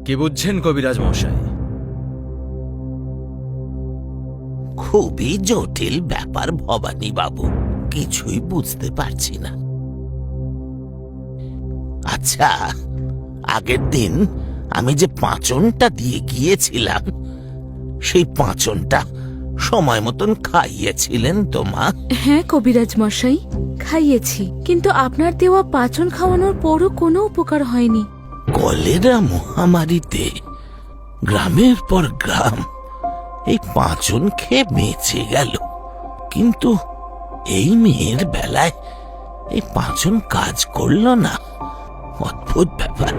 কি বুঝছেন কবিরাজ মশাই? খুবই জটিল ব্যাপার ভবানী বাবু, কিছুই বুঝতে পারছি না। আচ্ছা, আগের দিন আমি যে পাঁচনটা দিয়ে গিয়েছিলাম, সেই পাঁচনটা সময় মতন খাইয়েছিলেন তো মা? হ্যাঁ কবিরাজ মশাই, খাইয়েছি, কিন্তু আপনার দেওয়া পাচন খাওয়ানোর পরও কোনো উপকার হয়নি। কলেরা মহামারীতে গ্রামের পর গ্রাম এই পাঁচন খেয়ে বেঁচে গেল, কিন্তু এই মেয়ের বেলায় এই পাঁচন কাজ করলো না। অদ্ভুত ব্যাপার।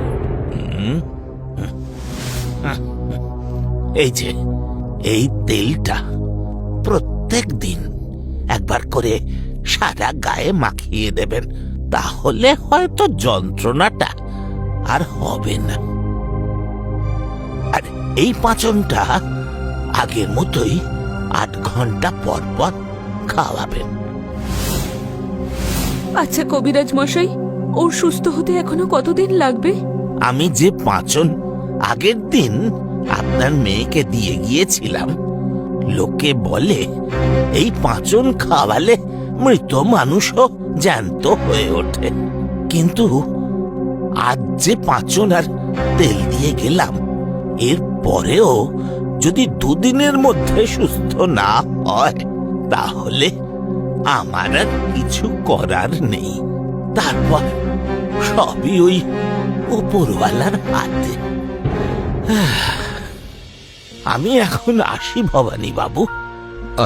এই যে এই তেলটা প্রত্যেক দিন একবার করে সারা গায়ে মাখিয়ে দেবেন, তাহলে হয়তো যন্ত্রণাটা আর হবে না। আর এই পাঁচনটা আগের মতোই 8 ঘন্টা পর পর খাওয়াবেন। আচ্ছা কবিরাজ মশাই, ওর সুস্থ হতে এখনো কতদিন লাগবে? আমি যে পাঁচন আগের দিন আপনার মেয়েকে দিয়ে গিয়েছিলাম, লোকে বলে এই পাঁচন খাওয়ালে মৃত মানুষও জ্যান্ত হয়ে ওঠে। কিন্তু আজ যে পাঁচন আর তেল দিয়ে গেলাম, এর পরেও যদি 2 দিনের মধ্যে সুস্থ না হয়, তাহলে আমার আর কিছু করার নেই। তারপর সবই ওই উপরওয়ালার হাতে। আমি এখন আসি ভবানী বাবু।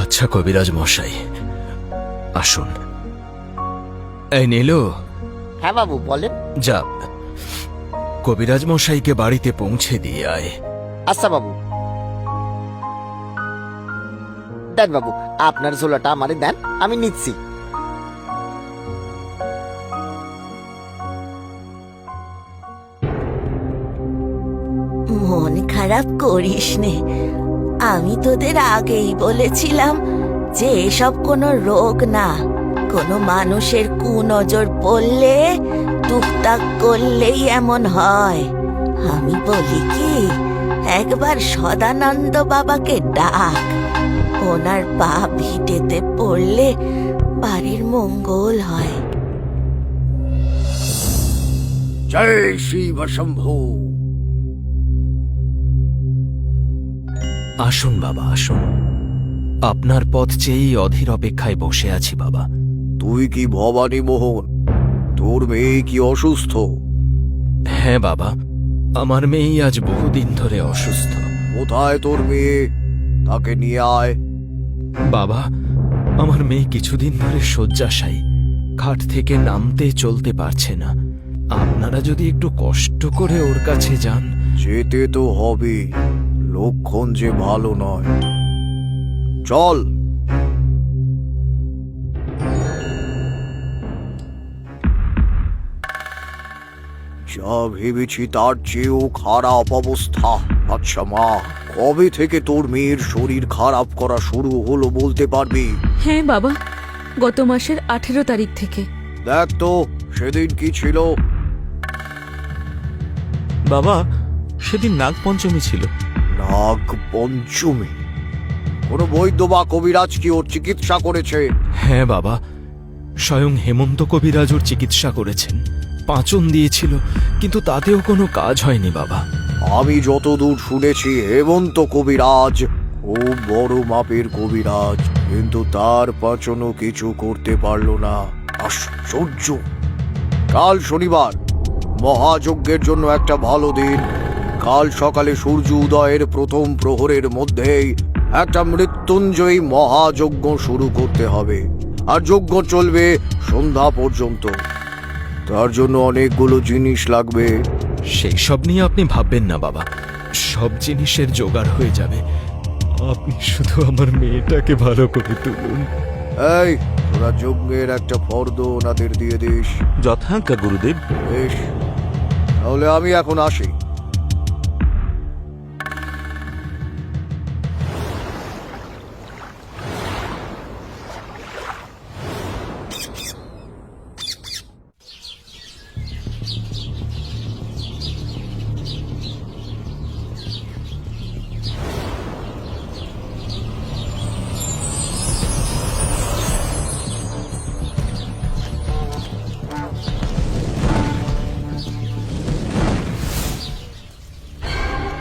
আচ্ছা কবিরাজ মশাই, আসুন। এই নীলু। হ্যাঁ বাবু, বলেন। যা, কবিরাজ মশাইকে বাড়িতে পৌঁছে দিয়ে আয়। আচ্ছা বাবু। দেন বাবু, আপনার ঝোলাটা আমারে দেন, আমি নিচ্ছি। মন খারাপ করিস নে, আমি তোদের আগেই বলেছিলাম যে এসব কোনো রোগ না, কোনো মানুষের কুনজর পড়লে টুকটাক করলেই এমন হয়। আমি বলি কি, একবার সদানন্দ বাবাকে ডাক, ওনার পা ভিটেতে পড়লে বাড়ির মঙ্গল হয়। জয় শিব শম্ভু। আসুন বাবা, আসুন। আপনার পথ চেয়েই অধীর অপেক্ষায় বসে আছি বাবা। তুই কি ভবানী মোহন? তোর মেয়ে কি অসুস্থ? হ্যাঁ বাবা, আমার মেয়েই আজ বহুদিন ধরে অসুস্থ। কোথায় তোর মেয়ে? তাকে নিয়ে আয়। বাবা, আমার মেয়ে কিছুদিন ধরে শয্যাশায়ী, খাট থেকে নামতে চলতে পারছে না। আপনারা যদি একটু কষ্ট করে ওর কাছে যান। যেতে তো হবে, লক্ষণ যে ভালো নয়। চল। যা ভেবেছি তার চেয়েও খারাপ অবস্থা। আচ্ছা মা, কবে থেকে তোর মেয়ের শরীর খারাপ করা শুরু হলো বলতে পারবি? হ্যাঁ বাবা, গত মাসের 18 তারিখ থেকে। দেখ তো সেদিন কি ছিল? বাবা, সেদিন নাগপঞ্চমী ছিল। নাগ পঞ্চমী? কোনো বৈদ্য বা কবিরাজ কি ওর চিকিৎসা করেছে? হ্যাঁ বাবা, স্বয়ং হেমন্ত কবিরাজ ওর চিকিৎসা করেছেন, পাঁচন দিয়েছিল, কিন্তু তাতেও কোনো কাজ হয়নি বাবা। আমি যতদূর শুনেছি হেমন্ত কবিরাজ খুব বড় মাপের কবিরাজ, কিন্তু তার পাচনও কিছু করতে পারলো না। আশ্চর্য। কাল শনিবার, মহাযজ্ঞের জন্য একটা ভালো দিন। কাল সকালে সূর্য উদয়ের প্রথম প্রহরের মধ্যেই একটা মৃত্যুঞ্জয়ী মহাযজ্ঞ শুরু করতে হবে, আর যজ্ঞ চলবে সন্ধ্যা পর্যন্ত। তার জন্য অনেকগুলো জিনিস লাগবে। সেই সব নিয়ে আপনি ভাববেন না বাবা, সব জিনিসের জোগাড় হয়ে যাবে। আপনি শুধু আমার মেয়েটাকে ভালো করে তুলুন। এই, তোরা যজ্ঞের একটা ফর্দ ওনাদের দিয়ে দিস। যথাজ্ঞা গুরুদেব। বেশ, তাহলে আমি এখন আসি।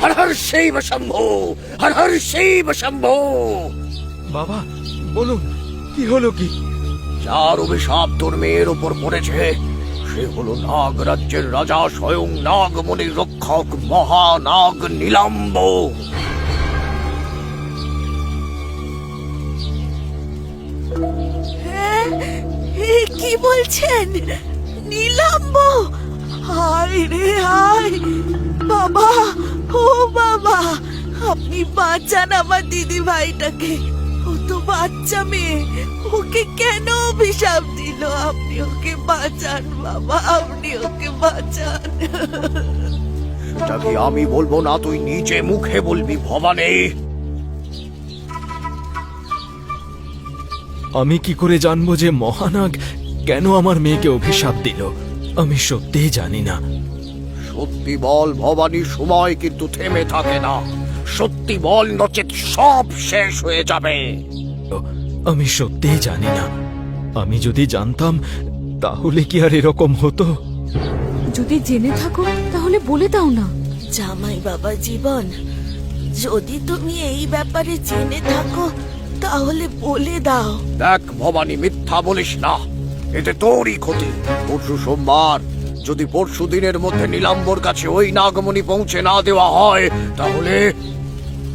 হর হর শিব শম্ভু, হর হর শিব শম্ভু। বাবা বলুন, কি হলো কি? যার অভিশাপ তোর মেয়ের উপর পড়েছে সে হলো নাগ রাজ্যের রাজা, স্বয়ং নাগমণির রক্ষক মহানাগ নীলাম্ব। কি বলছেন? নীলাম্ব? হায় রে হায়! বাবা, ও বাবা, আপনি বাঁচান আমার দিদি ভাইটাকে। ও তো বাচ্চা মেয়ে, ওকে কেন অভিশাপ দিল? আপনি ওকে বাঁচান বাবা, আপনি ওকে বাঁচান। সেটা কি আমি বলবো না, তুই নিজে মুখে বলবি ভবানী? আমি কি করে জানবো যে মহানাগ কেন আমার মেয়েকে অভিশাপ দিল? আমি সত্যিই জানি না। সত্যি বল ভবানী, সময় কিন্তু থেমে থাকে না। সত্যি বল, নচেত সব শেষ হয়ে যাবে। আমি সত্যিই জানি না। আমি যদি জানতাম তাহলে কি আর এরকম হতো? যদি জেনে থাকো তাহলে বলে দাও না। জামাই বাবা জীবন, যদি তুমি এই ব্যাপারে জেনে থাকো তাহলে বলে দাও। দেখ ভবানী, মিথ্যা বলিস না, এতে তোরই ক্ষতি। পরশু সোমবার, যদি পরশু দিনের মধ্যে নীলাম্বর কাছে ওই নাগমণি পৌঁছে না দেওয়া হয় তাহলে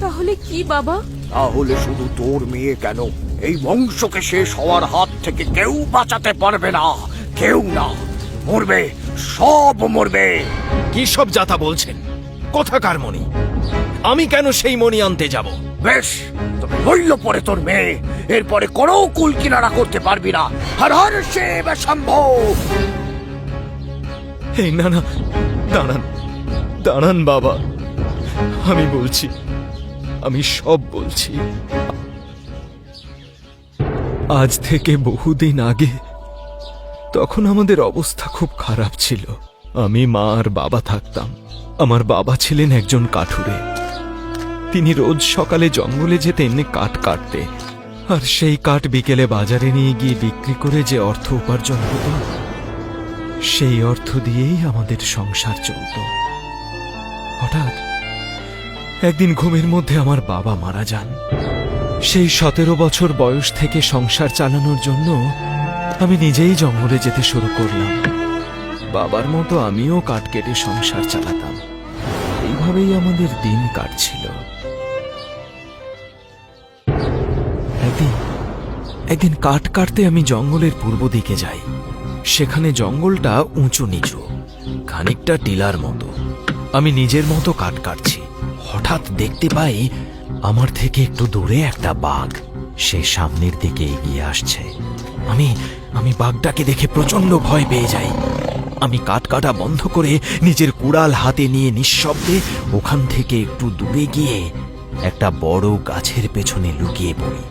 তাহলে কি বাবা? তাহলে শুধু তোর মেয়ে কেন, এই বংশকে শেষ হওয়ার হাত থেকে কেউ বাঁচাতে পারবে না। কেউ না, মরবে, সব মরবে। কি সব যাতা বলছেন? কোথাকার মণি? আমি কেন সেই মণি আনতে যাব? বেশ, তবে রইল পরে তোর মেয়ে। এরপরে কোনো কুল কিনারা করতে পারবি না। হর হর শিব শম্ভু। এই না না, দাঁড়ান দাঁড়ান বাবা, আমি বলছি, আমি সব বলছি। আজ থেকে বহুদিন আগে, তখন আমাদের অবস্থা খুব খারাপ ছিল। আমি মা আর বাবা থাকতাম। আমার বাবা ছিলেন একজন কাঠুরে। তিনি রোজ সকালে জঙ্গলে যেতেন কাঠ কাটতে, আর সেই কাঠ বিকেলে বাজারে নিয়ে গিয়ে বিক্রি করে যে অর্থ উপার্জন হতো, সেই অর্থ দিয়েই আমাদের সংসার চলত। হঠাৎ একদিন ঘুমের মধ্যে আমার বাবা মারা যান। সেই 17 বছর বয়স থেকে সংসার চালানোর জন্য আমি নিজেই জঙ্গলে যেতে শুরু করলাম। বাবার মতো আমিও কাঠ কেটে সংসার চালাতাম। এইভাবেই আমাদের দিন কাটছিল। একদিন কাঠ কাটতে আমি জঙ্গলের পূর্ব দিকে যাই। সেখানে জঙ্গলটা উঁচু নিচু, খানিকটা টিলার মতো। আমি নিজের মতো কাঠ কাটছি। হঠাৎ দেখতে পাই আমার থেকে একটু দূরে একটা বাঘ। সে সামনের দিকে এগিয়ে আসছে। আমি বাঘটাকে দেখে প্রচন্ড ভয় পেয়ে যাই। আমি কাঠ কাটা বন্ধ করে নিজের কুড়াল হাতে নিয়ে নিঃশব্দে ওখান থেকে একটু দূরে গিয়ে একটা বড় গাছের পেছনে লুকিয়ে পড়ি।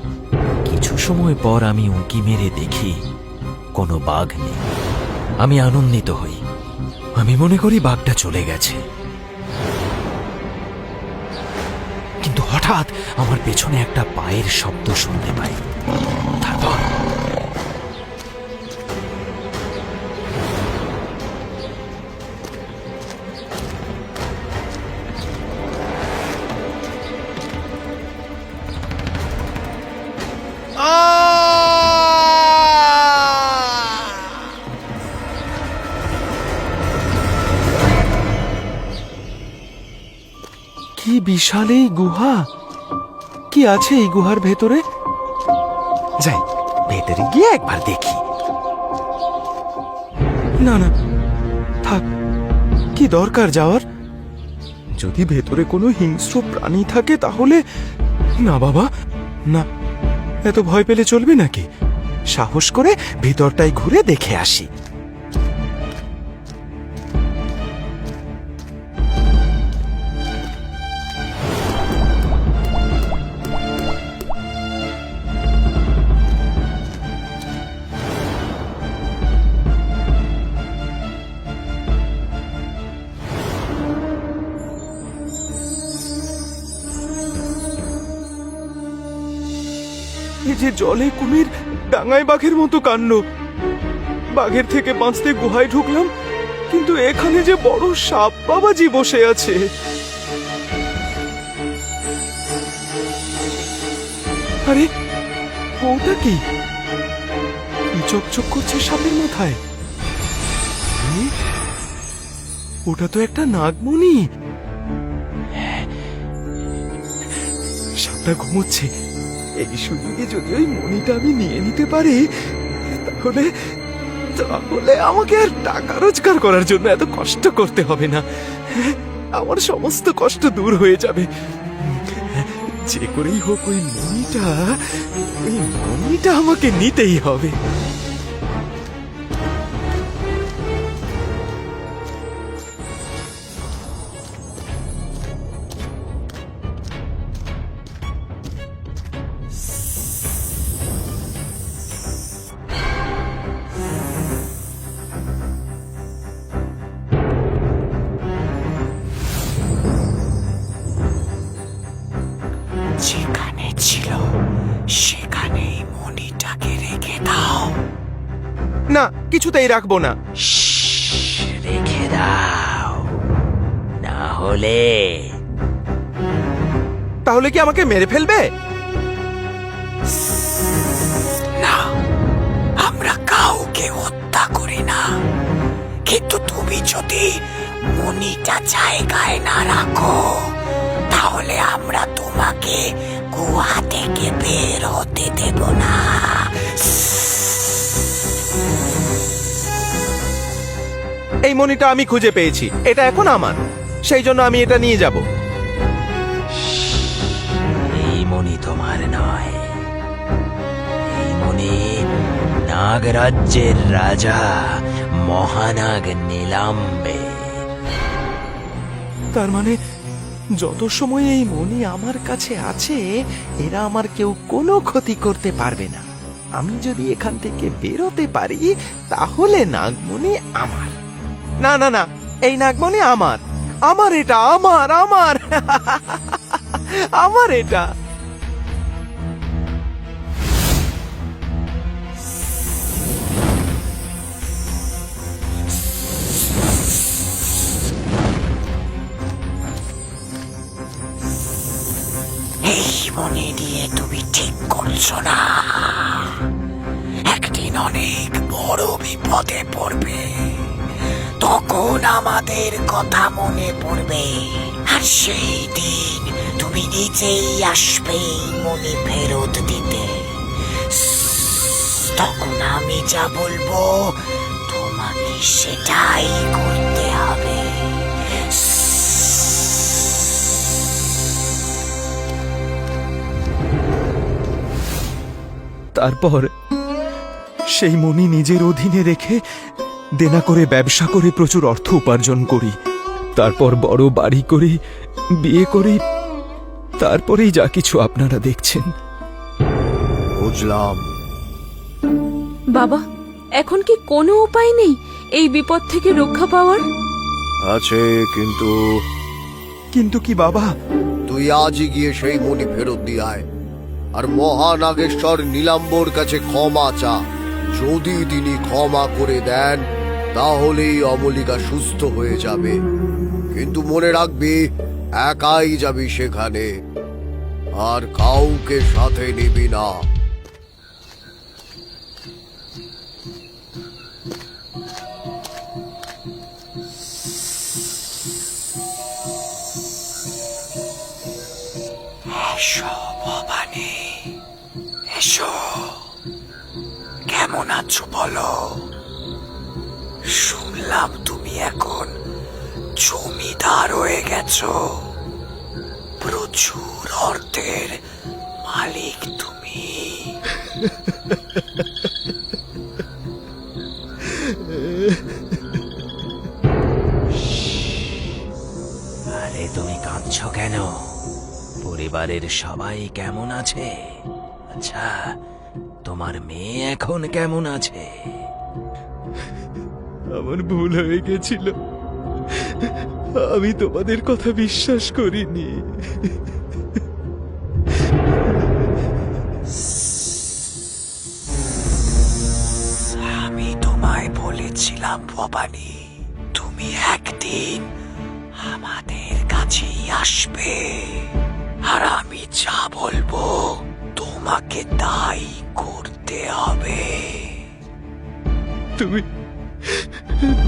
কিছু সময় পর আমি উঁকি মেরে দেখি কোনো বাঘ নেই। আমি আনন্দিত হই। আমি মনে করি বাঘটা চলে গেছে। কিন্তু হঠাৎ আমার পেছনে একটা পায়ের শব্দ শুনতে পাই। তারপর কি বিশাল এই গুহা! কি আছে এই গুহার ভেতরে? যাই, ভেতরে গিয়ে একবার দেখি। না না, থাক, কি দরকার যাওয়ার? যদি ভেতরে কোনো হিংস্র প্রাণী থাকে তাহলে... না বাবা, না, এত ভয় পেলে চলবে নাকি? সাহস করে ভিতরটাই ঘুরে দেখে আসি। এই যে জলে কুমির, ডাঙায় বাঘের মতো কাণ্ড। বাঘের থেকে বাঁচতে গুহায় ঢুকলাম, কিন্তু এখানে যে বড় সাপ বাবাজি বসে আছে। আরে ওটা কি চকচক করছে সাপের মাথায়? আরে, ওটা তো একটা নাগমণি। সাপটা ঘুমোচ্ছে। এই সুযোগে যদি ওই মণিটা আমি নিয়ে নিতে পারি তাহলে তাহলে আমাকে আর টাকা রোজগার করার জন্য এত কষ্ট করতে হবে না। আমার সমস্ত কষ্ট দূর হয়ে যাবে। যে করেই হোক ওই মণিটা আমাকে নিতেই হবে। যেখানে ছিল সেখানেই মণিটাকে রেখে দাও। না, কিছুতেই রাখবো না। রেখে দাও, না হলে তাহলে কি আমাকে মেরে ফেলবে? না, আমরা কাউকে হত্যা করি না, কিন্তু তুমি যদি মণিটা জায়গায় না রাখো তাহলে আমরা তোমাকে গুহা থেকে বের হতে দেব না। এই মণিটা আমি খুঁজে পেয়েছি, এটা এখন আমার, সেই জন্য আমি এটা নিয়ে যাব। এই মণি তোমার নয়, এই মণি নাগরাজ্যের রাজা মহানাগ নীলাম্বে। তার মানে যত সময় এই মণি আমার কাছে আছে এরা আমার কেউ কোনো ক্ষতি করতে পারবে না। আমি যদি এখান থেকে বেরোতে পারি তাহলে নাগমণি আমার। না না না, এই নাগমণি আমার, আমার এটা, আমার আমার আমার এটা। এই মনে দিয়ে তুমি ঠিক করছো না, একদিন অনেক বড় বিপদে পড়বে, তখন আমাদের কথা মনে পড়বে, আর সেই দিন তুমি নিজেই আসবে মনে ফেরত দিতে। তখন আমি যা বলবো তোমাকে সেটাই করতে হবে। তারপর সেই মণি নিজের অধীনে রেখে দেনা করে ব্যবসা করে প্রচুর অর্থ উপার্জন করি। তারপর বড় বাড়ি করি, বিয়ে করি, তারপরেই যা কিছু আপনারা দেখছেন। বুঝলাম। বাবা, এখন কি কোনো উপায় নেই এই বিপদ থেকে রক্ষা পাওয়ার? আছে, কিন্তু কিন্তু কি বাবা? তুই আজই গিয়ে সেই মণি ফেরত দিয়ে আয়, আর মহানাগেশ্বর নীলাম্বর কাছে ক্ষমা চা। যদি তিনি ক্ষমা করে দেন তাহলেই অমলিকা সুস্থ হয়ে যাবে, কিন্তু মনে রাখবি একাই যাবি সেখানে, আর কাউকে সাথে নিবি না। এসো ভবানী, এসো। কেমন আছো বলো? শুনলাম তুমি এখন জমিদার হয়ে গেছো, প্রচুর অর্থের মালিক তুমি। আরে তুমি কাঁদছো কেন? পরিবারের সবাই কেমন আছে? আচ্ছা, তোমার মেয়ে এখন কেমন আছে? আমার ভুল হয়ে গেছিল, আমি তোমাদের কথা বিশ্বাস করিনি। আমি তোমায় বলেছিলাম ভবানী, তুমি একদিন আমাদের কাছেই আসবে, আর আমি যা বলবো তোমাকে তোমাকে তাই করতে হবে। তুমি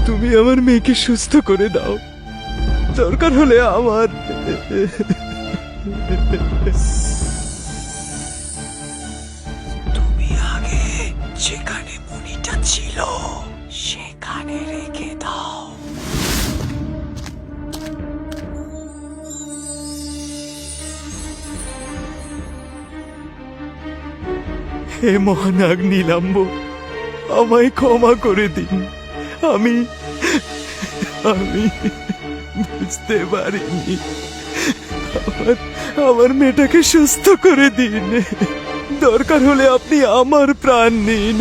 তুমি আমার মেয়েকে সুস্থ করে দাও, দরকার হলে আমার তুমি আগে যেখানে মণিটা ছিল সেখানে রেখে দাও। হে মহানাগ নীলাম্ব, আমায় ক্ষমা করে দিন। আমি আমি বুঝতে পারিনি। আমার মেয়েটাকে সুস্থ করে দিন, দরকার হলে আপনি আমার প্রাণ নিন।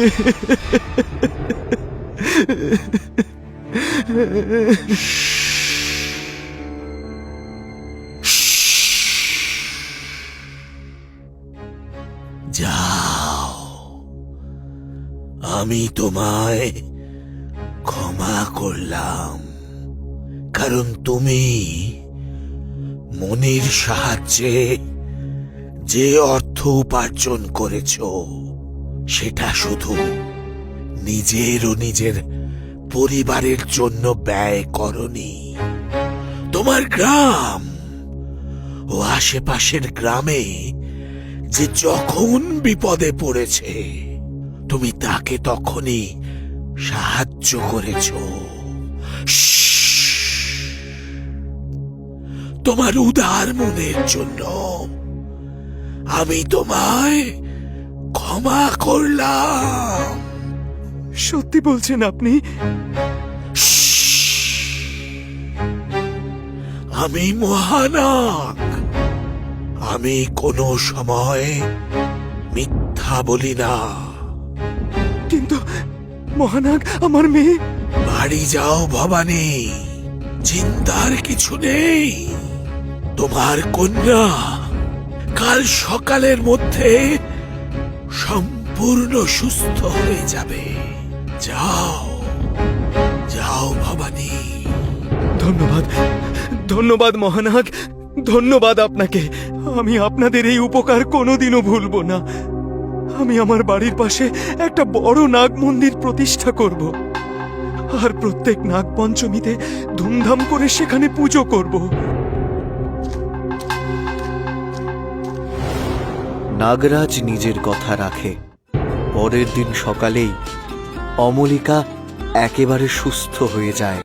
যাও, আমি তোমায় ক্ষমা করলাম, কারণ তুমি মনির সাহায্যে যে অর্থ উপার্জন করেছ সেটা শুধু নিজের ও নিজের পরিবারের জন্য ব্যয় করনি। তোমার গ্রাম ও আশেপাশের গ্রামে যে যখন বিপদে পড়েছে তুমি তাকে তখনই সাহায্য করেছ। তোমার উদার মনের জন্য আমি তোমায় ক্ষমা করলাম। সত্যি বলছেন আপনি? আমি মহানাগ, আমি কোনো সময় মিথ্যা বলি না। কিন্তু মহানাগ, আমার মেয়ে। বাড়ি যাও ভবানী, চিন্তার কিছু নেই। তোমার কন্যা কাল সকালের মধ্যে সম্পূর্ণ সুস্থ হয়ে যাবে। যাও যাও ভবানী। ধন্যবাদ, ধন্যবাদ মহানাগ, ধন্যবাদ আপনাকে। আমি আপনাদের এই উপকার কোনোদিনও ভুলব না। আমি আমার বাড়ির পাশে একটা বড় নাগ মন্দির প্রতিষ্ঠা করব, আর প্রত্যেক নাগ পঞ্চমীতে ধুমধাম করে সেখানে পুজো করব। নাগরাজ নিজের কথা রাখে। পরের দিন সকালেই অমলিকা একেবারে সুস্থ হয়ে যায়।